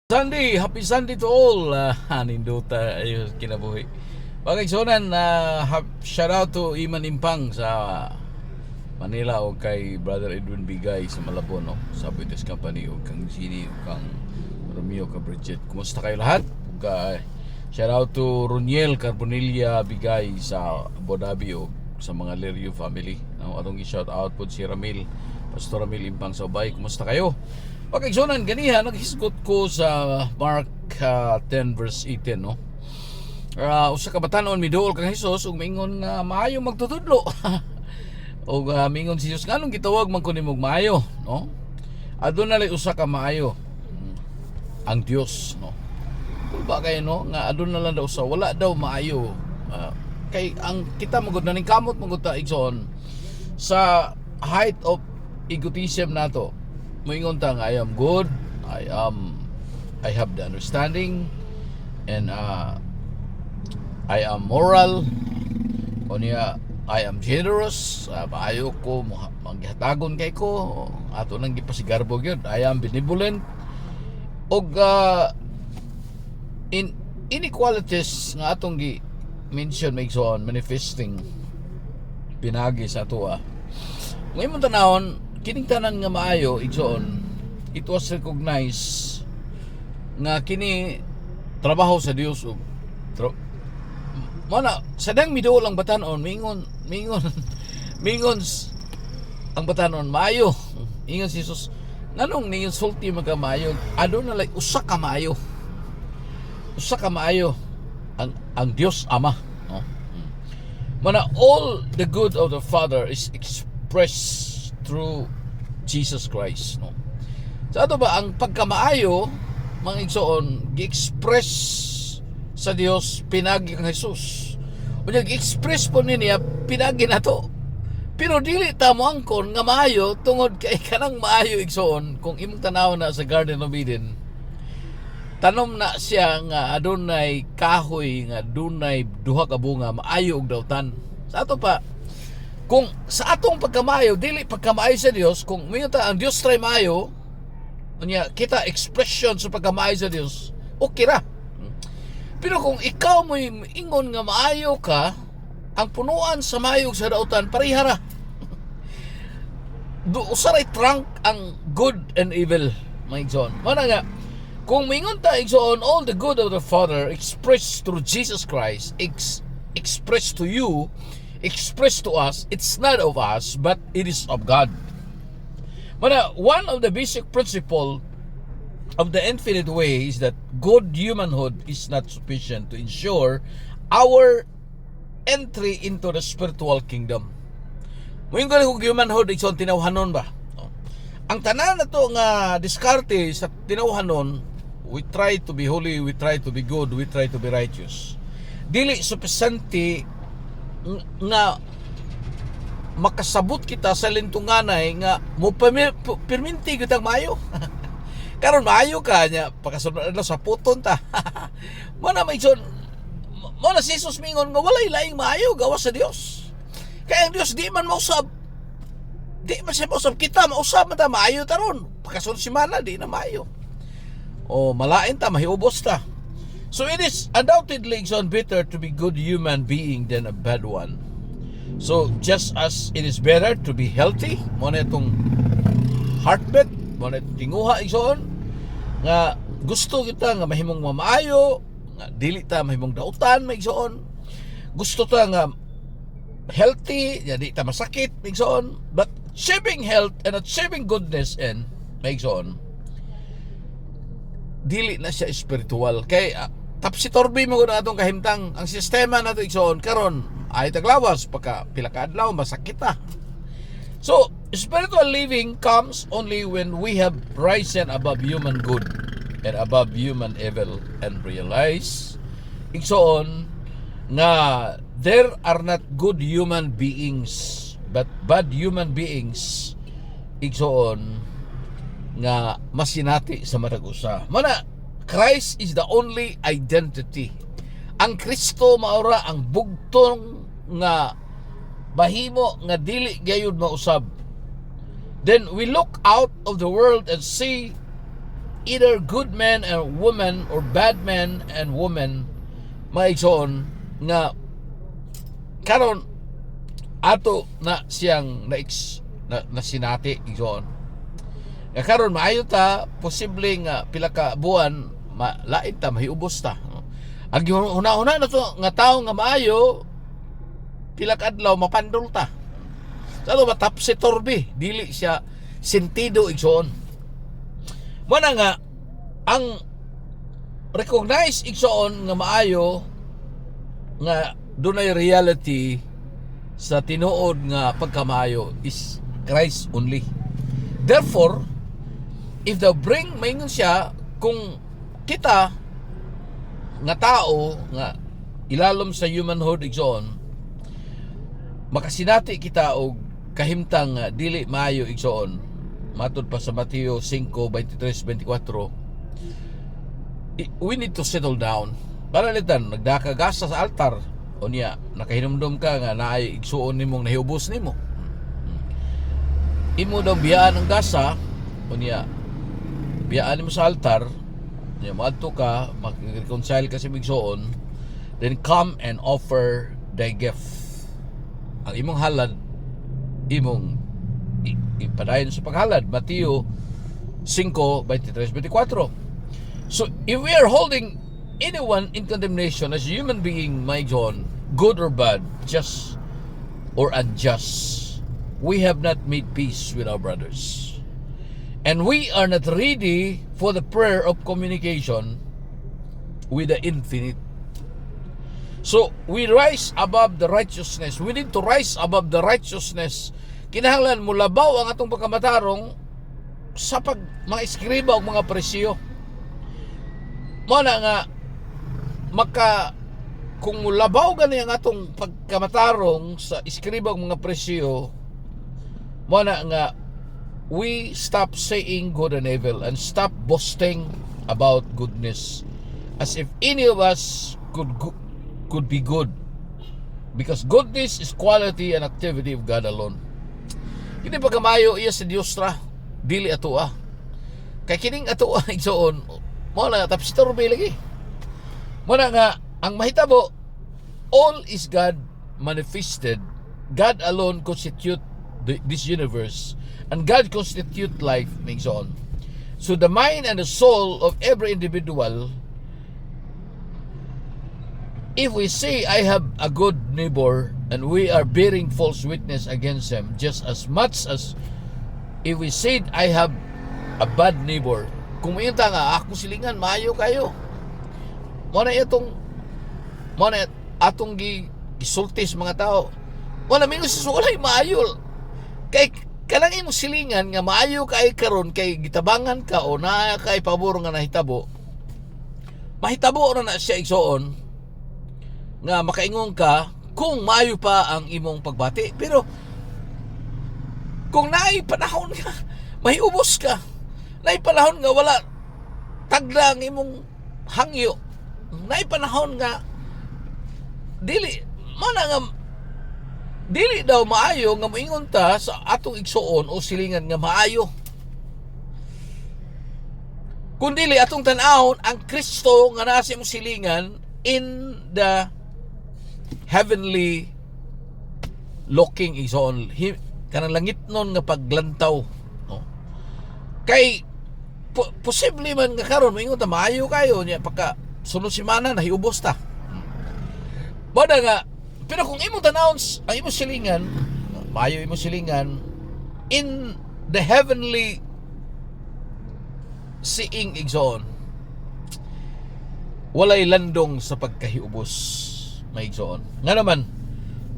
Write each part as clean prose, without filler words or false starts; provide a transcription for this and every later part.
Sunday, happy Sunday to all. Nindota ayos kinabuhi. Bagay sonan, shout out to Iman Impang sa Manila o kay Brother Edwin Bigay sa Malabon, no? Sa British Company o kang Gini o kang Romeo ka Bridget. Kumusta kayo lahat? Shout out to Roniel Carbonilla Bigay sa Abu Dhabi o sa mga Lerio family. No? Atong i-shout out po si Ramil, Pastor Ramil Impang sa Ubay. Kumusta kayo? Pagkagsonan ganiha, naghisgot ko sa Mark 10 verse 18, no? Usa ka batanon miduol kang Hesus ug maingon nga maayo magtutudlo. Ug mingon si Jesus nganong gitawag man kunin mog maayo, no? Aduna lay usa ka maayo. Ang Dios, no? Ba kay no nga aduna lang daw sa wala daw maayo. Kay ang kita magud na ning kamot magud ta igsoon sa height of egotism nato. Moingon ta nga I am good, I have the understanding, and I am moral, o niya I am generous, maayo ko manghatagon kay ko, ato nang gipasigarbo gyud, I am benevolent, og in inequalities nga atong gi mention makes on manifesting pinagi sa ato. Ngayon tanawon kining tanan nga maayo igsoon, it was recognized nga kini trabaho sa Dios ug mana sadang miduol ang batanon mingon ang batanon maayo. Ingon si Jesus nganong ning sulti magkamayo aduna lay usa ka maayo ang Dios Ama, no? Mana all the good of the Father is expressed through Jesus Christ, no? Sa ato ba ang pagkamaayo mga igsoon gi-express sa Dios pinagi kang Jesus. Unya gi-express po niya pinagi nato. Pero dili ta mo angkon nga maayo tungod kay kanang maayo igsoon kung imong tanaw na sa Garden of Eden. Tanom na siya nga adunay kahoy nga dunay duha ka bunga maayo og dawtan. Sa ato pa kung sa atong pagkamayo dili pagkamayo sa Dios, kung mayunta ang Dios try maayo unya kita expression sa pagkamayo sa Dios, okay ra. Pero kung ikaw mo ingon nga maayo ka, ang punuan sa mayog sa dautan pareha ra. Usaray trunk ang good and evil, my John. Mana nga kung mingon ta igsoon all the good of the Father expressed through Jesus Christ, expressed to you, expressed to us, it's not of us, but it is of God. But one of the basic principle of the infinite way is that good humanhood is not sufficient to ensure our entry into the spiritual kingdom. Moing ko humanhood is on tinawhanon ba? Ang tanan na to nga diskarte sa tinawhanon, we try to be holy, we try to be good, we try to be righteous. Dili sufficiente nga makasabot kita sa lintunganay nga mo perminti kitang maayo. Karon maayo ka nya pagkasunod sa puton ta. Mana may son mana si Jesus mingon nga walay laing maayo gawas sa Dios. Kaya ang Dios di man mausab. Di man siya mausab kita, mausab man ta maayo taron. Pagkasunod si mana di na maayo. O malain ta mahiubos ta. So it is undoubtedly better to be good human being than a bad one. So just as it is better to be healthy, mo na itong heartbeat, mo na tinguha igsoon nga gusto kita nga mahimong mamaayo, nga dili ta mahimong dautan maigsoon. Gusto ta nga healthy, nga di ta masakit maigsoon, but achieving health and achieving goodness and maigsoon dili na siya spiritual. Kay tapsi-torbi mo na atong kahimtang ang sistema nato igsoon karon ay taglawas pagka pila ka adlaw masakit ta. So spiritual living comes only when we have risen above human good and above human evil and realize igsoon nga there are not good human beings but bad human beings igsoon nga masinati sa matag usa. Mana Christ is the only identity. Ang Kristo maura ang bugtong nga bahimo nga dili gayud mausab. Then we look out of the world and see either good men and women or bad men and women, maigsoon nga karon ato na siyang na sinati igsoon. Nga karon maayo ta, posible nga pila ka buwan lain ta mahiubos ta. Ang una-una na to nga tao nga maayo, pila ka adlaw mapandol ta. Sa ba tapsi torbi, dili siya sentido igsoon. Mana nga ang recognize igsoon nga maayo nga dunay reality sa tinuod nga pagkamaayo is Christ only. Therefore, if thou bring maingon siya kung kita nga tao nga ilalom sa humanhood igsoon, makasinati kita og kahimtang dili maayo igsoon. Matod pa sa Mateo 5:23-24, we need to settle down. Para litan nagdakagasa sa altar o niya nakahinumdum ka nga naay igsuon nimong nahiubos nimo, imo daw biyaan ang gasa o niya biyaan mo sa altar niya, maadto ka mag-reconcile ka sa igsuon, then come and offer thy gift. Ang imong halad imong ipadayon sa paghalad. Mateo 5:23-24. So if we are holding anyone in condemnation as a human being, my John, good or bad, just or unjust, we have not made peace with our brothers, and we are not ready for the prayer of communication with the infinite. So we rise above the righteousness. We need to rise above the righteousness. Kinahanglan mo labaw ang atong pagkamatarong sa mga eskriba o mga presyo. Mana nga kung mulabaw gani ang atong pagkamatarong sa eskriba o mga presyo, mana nga we stop saying good and evil and stop boasting about goodness as if any of us could be good, because goodness is quality and activity of God alone. Hindi pa kamayo iya sa Dios ra, dili atoa. Kay kining atoa igsoon, mo na tapos torbe lagi. Mo na nga ang mahitabo, all is God manifested. God alone constitute this universe, and God constitute life, igsoon. So the mind and the soul of every individual, if we say I have a good neighbor and we are bearing false witness against him, just as much as if we said I have a bad neighbor. Kung mayunta nga ako silingan maayo kayo, mo na atong gisultis mga tao, wala mingo sa sulay maayo kay kanang imong silingan nga maayo kay karon kay gitabangan ka o na kay pabor nga nahitabo, mahitabo na siya igsoon nga makaingon ka kung maayo pa ang imong pagbati. Pero kung naay panahon nga mahiubos ka, naay panahon nga wala tagla ang imong hangyo, naay panahon nga dili daw maayo nga moingon ta sa atong igsuon o silingan nga maayo, kundili atong tan-awon ang Kristo nga nasa imong silingan in the heavenly looking igsoon, kanang langit nun nga paglantaw, no? Kay posible man nga karon moingon ta maayo kayo niya pagka sunod semana nahiubos ta. Bada nga, pero kung imong tanawon ang imong silingan, maayo imong silingan in the heavenly seeing igsoon, walay landong sa pagkahiubos, may igsoon. Nga naman,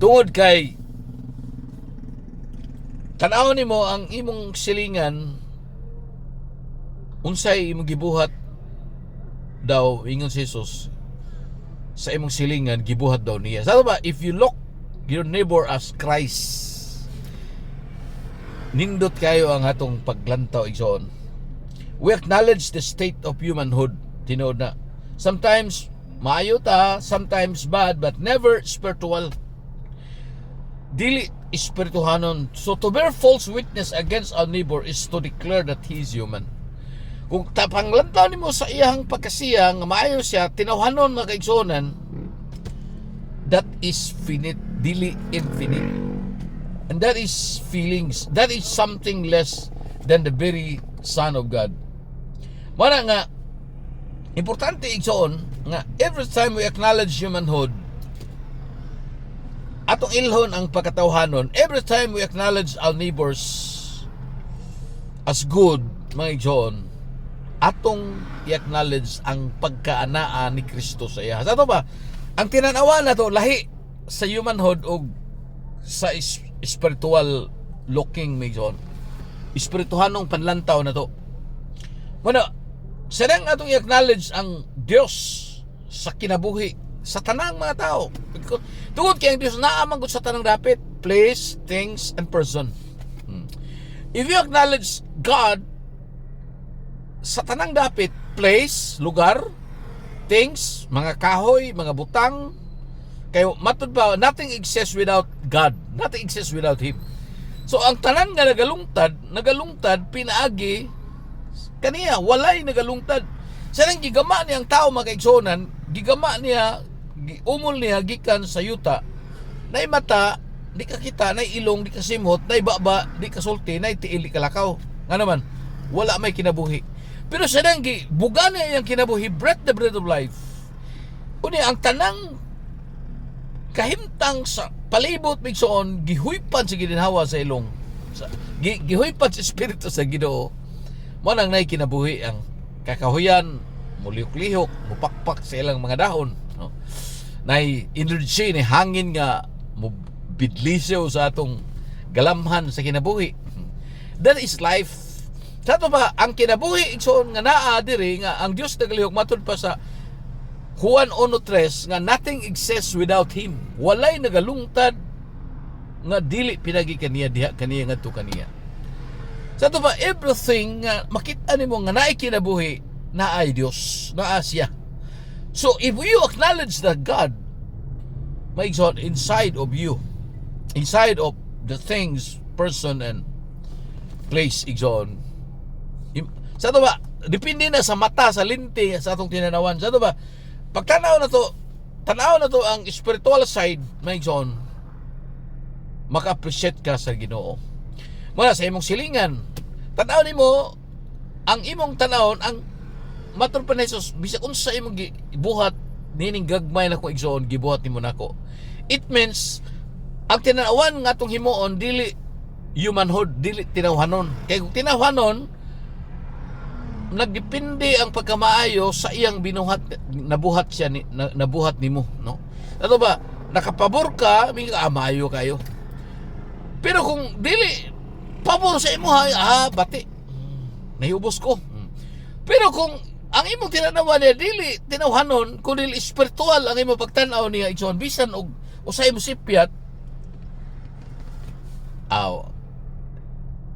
tungod kay tanaw nimo ang imong silingan, unsay imong gibuhat daw, ingon si Jesus, sa imong silingan gibuhat daw niya. Sa ba, if you look your neighbor as Christ, nindot kayo ang atong paglantaw igsoon. We acknowledge the state of humanhood, tinuod na sometimes maayo ta, sometimes bad, but never spiritual. Dili espirituhanon. So to bear false witness against our neighbor is to declare that he is human. Kung tapanglantaw nimo sa iyang pagkasiya nga maayo siya, tinawhanon mga kaigsuonan, that is finite, dili infinite. And that is feelings. That is something less than the very Son of God. Mara nga, importante igsoon nga every time we acknowledge humanhood, atong ilhon ang pagkatawhanon, every time we acknowledge our neighbors as good, mga igsoon, atong i-acknowledge ang pagkaanaa ni Kristo sa iya. Sa ito ba, ang tinanawa na to, lahi sa humanhood o sa spiritual looking, mga igsoon. Espirituhanong panlantaw na to. Bueno, sarang atong i-acknowledge ang Diyos sa kinabuhi sa tanang mga tao. Tungod kay ang Diyos naamanggot sa tanang dapit, place, things, and person. If you acknowledge God sa tanang dapit, place, lugar, things, mga kahoy, mga butang, kayo matud pa, nothing exists without God. Nothing exists without Him. So ang tanan nga nagalungtad pinaagi kaniya, walay nagalungtad. Sarang gigama niya ang tao mga kaigsonan, gigama niya, umol niya gikan sa yuta. Nay mata, di ka kita, nay ilong, di ka simhot, nay baba, di ka sulti, nay tiil, di ka lakaw. Nga naman, wala may kinabuhi. Pero sarang buga niya yung kinabuhi, breath the breath of life. Uni ang tanang kahimtang sa palibot migsoon, gihuypan sa ginhawa sa ilong. Gihuypan sa espiritu sa Ginoo. Mo nang nay kinabuhi ang kakahuyan, muliyok-lihok, mupakpak sa ilang mga dahon, no? Nay energy ni hangin nga mubidlisaw sa atong galamhan sa kinabuhi. That is life. Sa ito ba, ang kinabuhi igsoon nga naa diri nga ang Dios nagalihok matud pa sa Juan 1:3 nga nothing exists without Him. Walay nagalungtad nga dili pinagi kaniya diha kaniya ngadto kaniya. Sa ito ba, everything nga makita nimo nga naay kinabuhi, naay Dios, naa siya. So if you acknowledge that God may exalt inside of you, inside of the things, person and place exalt. Sa ito ba, depende na sa mata, sa linti, sa atong tinanawan. Sa ito ba, pag tanaw na to ang spiritual side, may exalt, maka-appreciate ka sa Ginoo. Mula sa imong silingan, tanaw nimo ang imong tanawon, ang matur pa ni Jesus, bisag unsa imong gibuhat nining gagmay na kong igsoon, gibuhat nimo nako. It means ang tinawan nga atong himuon dili humanhood, dili tinawhanon. Kay kung tinawhanon, nagdepende ang pagkamaayo sa iyang binuhat, nabuhat siya nabuhat nimo, no? Ato ba, nakapabor ka, may maayo kayo. Pero kung dili pabor sa imo, bati, nahubos ko. Pero kung ang imong tinanawa niya dili tinawhanon, kung dili spiritual ang imong pagtanaw niya igsoon, bisan og usay mo sipyat,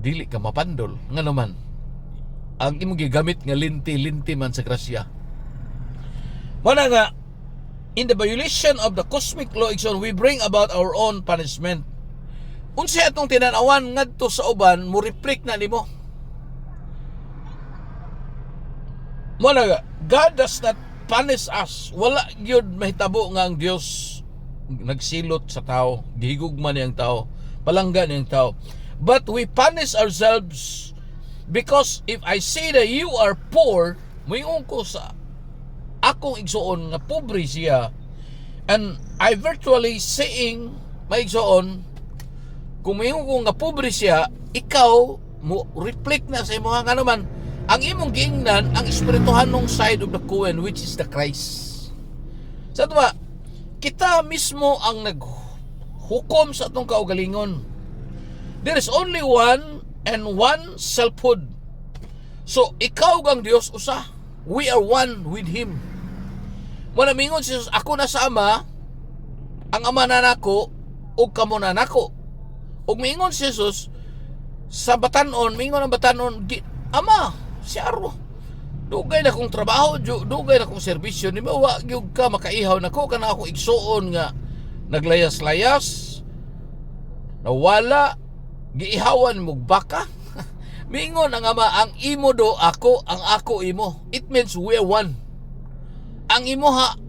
dili ka mapandol. Nga naman, ang imong gigamit nga linti man sa grasya. Mana nga, in the violation of the cosmic law igsoon, we bring about our own punishment. Unsay atong tinanawan ngadto sa uban, mo reflect na nimo. Mana nga, God does not punish us. Wala gyud mahitabo nga ang Dios nagsilot sa tao, gihigugma niyang tao, palangga niyang tao. But we punish ourselves because if I say that you are poor, moingon ko sa akong igsoon nga pobre siya, and I virtually saying may igsoon, kung moingon ko nga pobre siya, ikaw mo reflect na sa imong nga naman ang imong giingnan ang espirituhanong side of the coin, which is the Christ. Sa ito ba, kita mismo ang naghukom sa atong kaugalingon. There is only one and one selfhood. So ikaw gang Dios usa, we are one with Him. Muna mingon si Jesus, ako na sa Ama, ang Ama na nako, ug kamo na nako. Ug mingon si Jesus sa batanon, mingon ang batanon, Ama, siyaro, dugay na kong trabaho, dugay na kong serbisyo, ni mawa gyud ka makaihaw nako, kana akong igsuon nga naglayas-layas, nawala, giihawan mo baka. Mingon ang Ama, ang imo do ako, ang ako imo. It means we are one. Ang imo ha,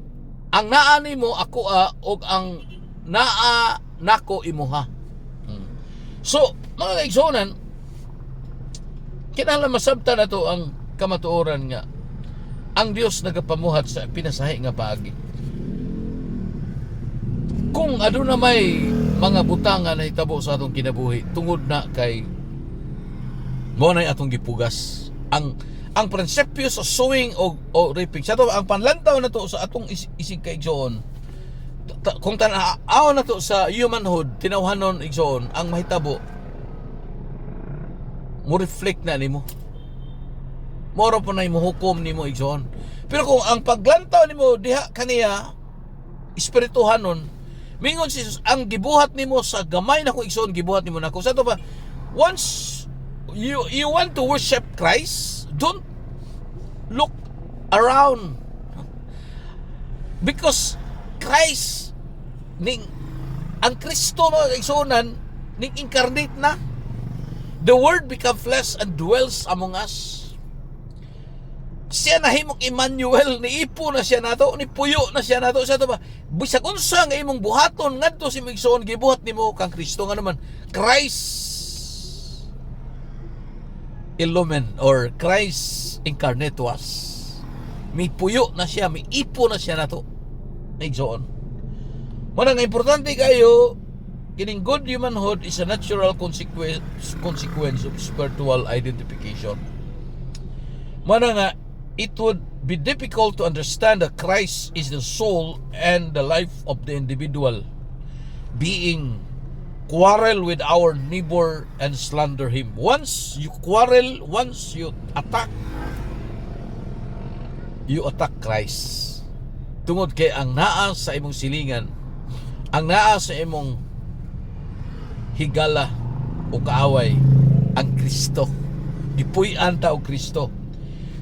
ang naa nimo ako og ang naa nako imo ha. So, mga kaigsonan, kinahanglan masabtan nato ang kamatuoran nga ang Dios nagapamuhat sa pinasahi nga paagi. Kung aduna may mga butangan na hitabo sa atong kinabuhi tungod na kay mo na atong gipugas ang prinsipyo sa sowing o reaping sa to, ang panlantaw na to sa atong isig kaigsoon, kung tanaw na to sa humanhood tinawhanon igsoon, ang mahitabo mo reflect na nimo, moro po na imo hukom nimo igsoon. Pero kung ang paglantaw nimo diha kaniya espirituhanon, mingon si Jesus, ang gibuhat nimo sa gamay na ko igsoon, gibuhat nimo nako. Sa to ba, once you want to worship Christ, don't look around, because Christ ang Kristo mga kaigsuonan ning incarnate na. The Word become flesh and dwells among us. Siya nahimong Emmanuel, niipo na siya nato, nipuyo na siya nato. Sa to ba, bisag unsa nga imong buhaton ngadto si migsoon, gibuhat nimo kang Kristo nga naman Christ illumined or Christ incarnate to us. May puyo na siya, may ipo na siya nato. Igsoon. Muna nga importante kayo, kining good humanhood is a natural consequence of spiritual identification. Muna nga, it would be difficult to understand that Christ is the soul and the life of the individual being quarrel with our neighbor and slander him. Once you quarrel, once you attack Christ. Tungod kay ang naa sa imong silingan, ang naa sa imong higala o kaaway, ang Kristo. Gipuy-an ta og Kristo.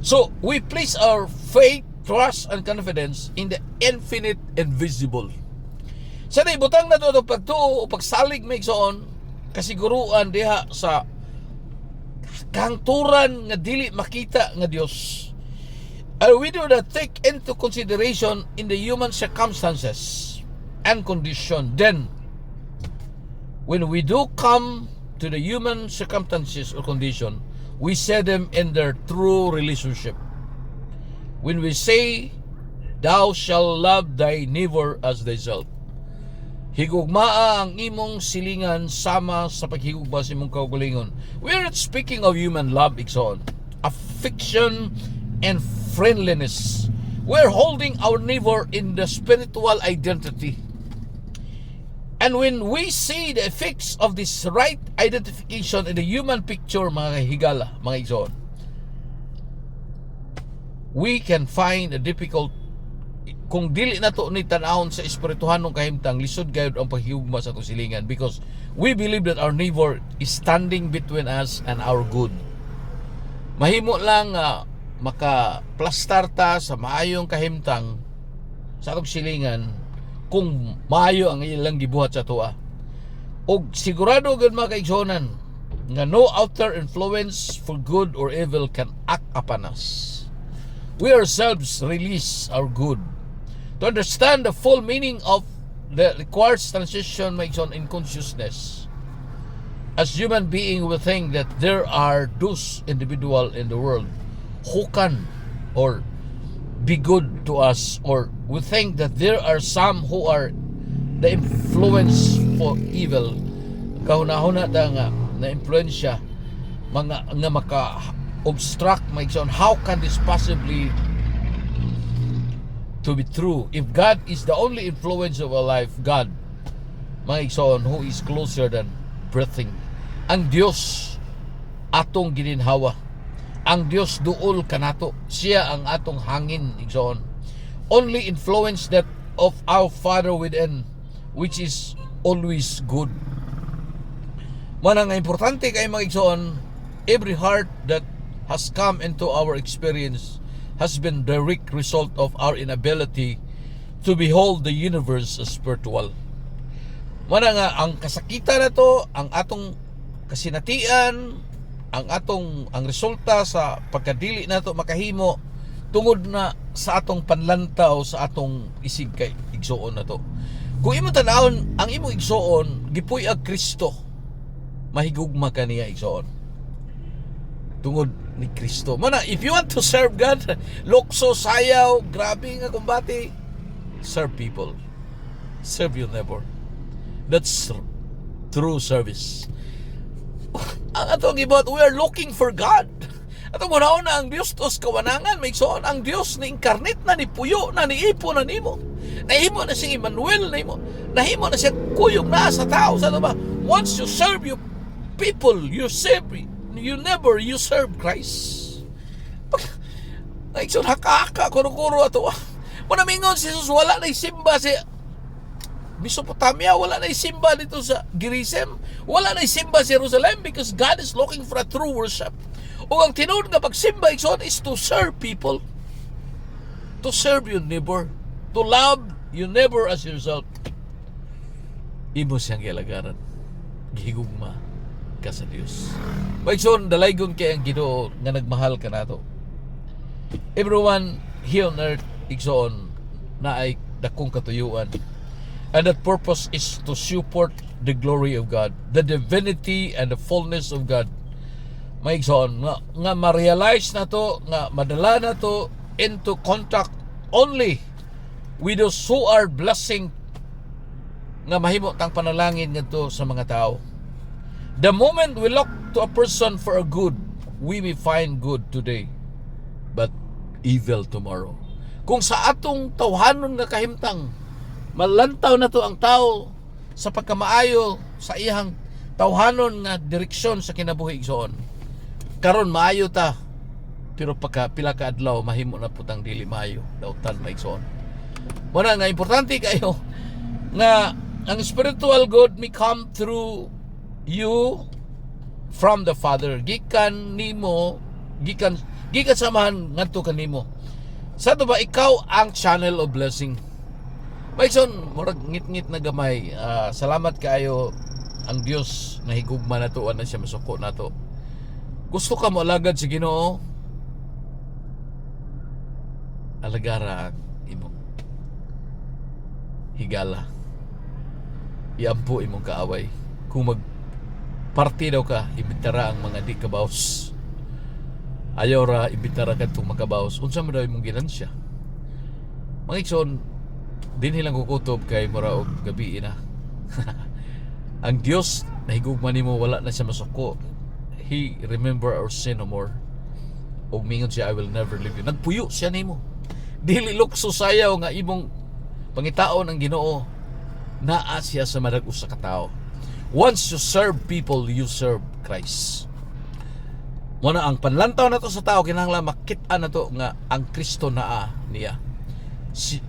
So, we place our faith, trust, and confidence in the infinite invisible. Sa naibutang na ito pagtuo o pagsalig may igsoon, kasiguruan diha sa kahangturan nga dili makita nga Dios. And we do not take into consideration in the human circumstances and condition. Then, when we do come to the human circumstances or condition, we see them in their true relationship. When we say, thou shalt love thy neighbor as thyself, higugmaa ang imong silingan sama sa paghigugma sa imong kaugalingon. We are not speaking of human love, igsoon, affection and friendliness. We're holding our neighbor in the spiritual identity. And when we see the effects of this right identification in the human picture, mga higala, mga igsoon, we can find a difficult, kung dili na to ni tanahon sa espirituhanong kahimtang, lisod gayud ang paghigugma sa atong silingan, because we believe that our neighbor is standing between us and our good. Mahimo lang makaplastar ta sa maayong kahimtang sa atong silingan kung maayo ang ilang gibuhat sa tuwa. Og sigurado gud mga kaigsonan nga no outer influence for good or evil can act upon us. We ourselves release our good. To understand the full meaning of the required transition makes on in consciousness. As human being, we think that there are those individuals in the world who can or be good to us, or we think that there are some who are the influence for evil. Kahuna-huna ta nga na influensya mga nga maka-obstruct makes on how can this possibly to be true if God is the only influence of our life. God, mga igsoon, who is closer than breathing. Ang Dios atong gininhawa, ang Dios duol kanato, siya ang atong hangin, igsoon. Only influence that of our Father within, which is always good. Mana nga importante kay mga igsoon, every heart that has come into our experience has been direct result of our inability to behold the universe as spiritual. Mana nga ang kasakitan na to, ang atong kasinatian, ang resulta sa pagkadili nato makahimo tungod na sa atong panlantaw sa atong isig kay igsoon nato. Kung imo tan-awon ang imo igsoon gipuy ag Kristo, mahigugma ka niya igsoon tungod ni Kristo. Mana, if you want to serve God, lokso, sayaw, grabe nga kumbati, serve people. Serve your neighbor. That's true service. Ang atong gibot, we are looking for God. Atong muna na ang Dios tos kawanangan, may igsoon ang Dios ni incarnate na, ni puyo na, ni ipo na nimo. Nahimo na siyang Emmanuel, nahimo na siya kuyog na sa tao. Sa ba? Once you serve your people, you serve you serve Christ. Naigsoon haka-haka, kuro-kuro ato. Manamingon si Jesus, wala na isimba si Mesopotamia, wala na isimba dito sa Gerizim, wala na isimba sa Jerusalem, because God is looking for a true worship. O ang tinuod nga pagsimba igsoon is to serve people, to serve your neighbor, to love your neighbor as yourself. Imo siyang gilagaran, gihigugma ka sa Dios. Maigsoon, dalaygon kay ang Ginoo nga nagmahal ka nato. Everyone here on earth igsoon na ay dakong katuyuan, and that purpose is to support the glory of God, the divinity and the fullness of God. Maigsoon nga ma-realize na to, nga madala na to into contact only with those who are blessing, nga mahimo tang panalangin ngadto sa mga tao. The moment we look to a person for a good, we may find good today, but evil tomorrow. Kung sa atong tawhanon nga kahimtang, malantaw na to ang tao sa pagkamaayo sa iyang tawhanon nga direksyon sa kinabuhi igsoon. Karon maayo ta, pero pagka pila ka adlaw mahimo na putang dili maayo, dautan maigsoon. Muna nga importante kayo nga ang spiritual good may come through you from the Father. Gikan nimo, gikan samahan ngadto kanimo. Sa to ba ikaw ang channel of blessing. Maigsoon, murag ngit-ngit na gamay. Salamat kaayo ang Dios na higugma nato na siya masuko nato. Gusto ka mo alagad sa Ginoo, alagara imong higala. Iampo imong kaaway. Kung magparti daw ka, imbitara ang mga di kabaos. Ayaw ra imbitara ka itong makabaos. Unsa mo daw imong ginansya. Mga igsoon, din nilang kukutob kay mura og gabi na. Ang Dios nahigugma nimo, wala na siya masuko. He remember our sin no more. Og mingon siya, I will never leave you. Nagpuyo siya nimo. Dili lukso sayaw nga imong pangitaon ang Ginoo. Naa siya sa madag usa ka tawo. Once you serve people, you serve Christ. Muna ang panlantaw na to sa tao, kinahanglan makita na to nga ang Kristo naa niya.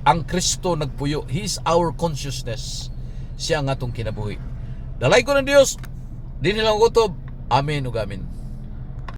Ang Kristo nagpuyo. He is our consciousness. Siya nga itong kinabuhi. Dalay ko ng Diyos. Di nilang kutob. Amen ug amen.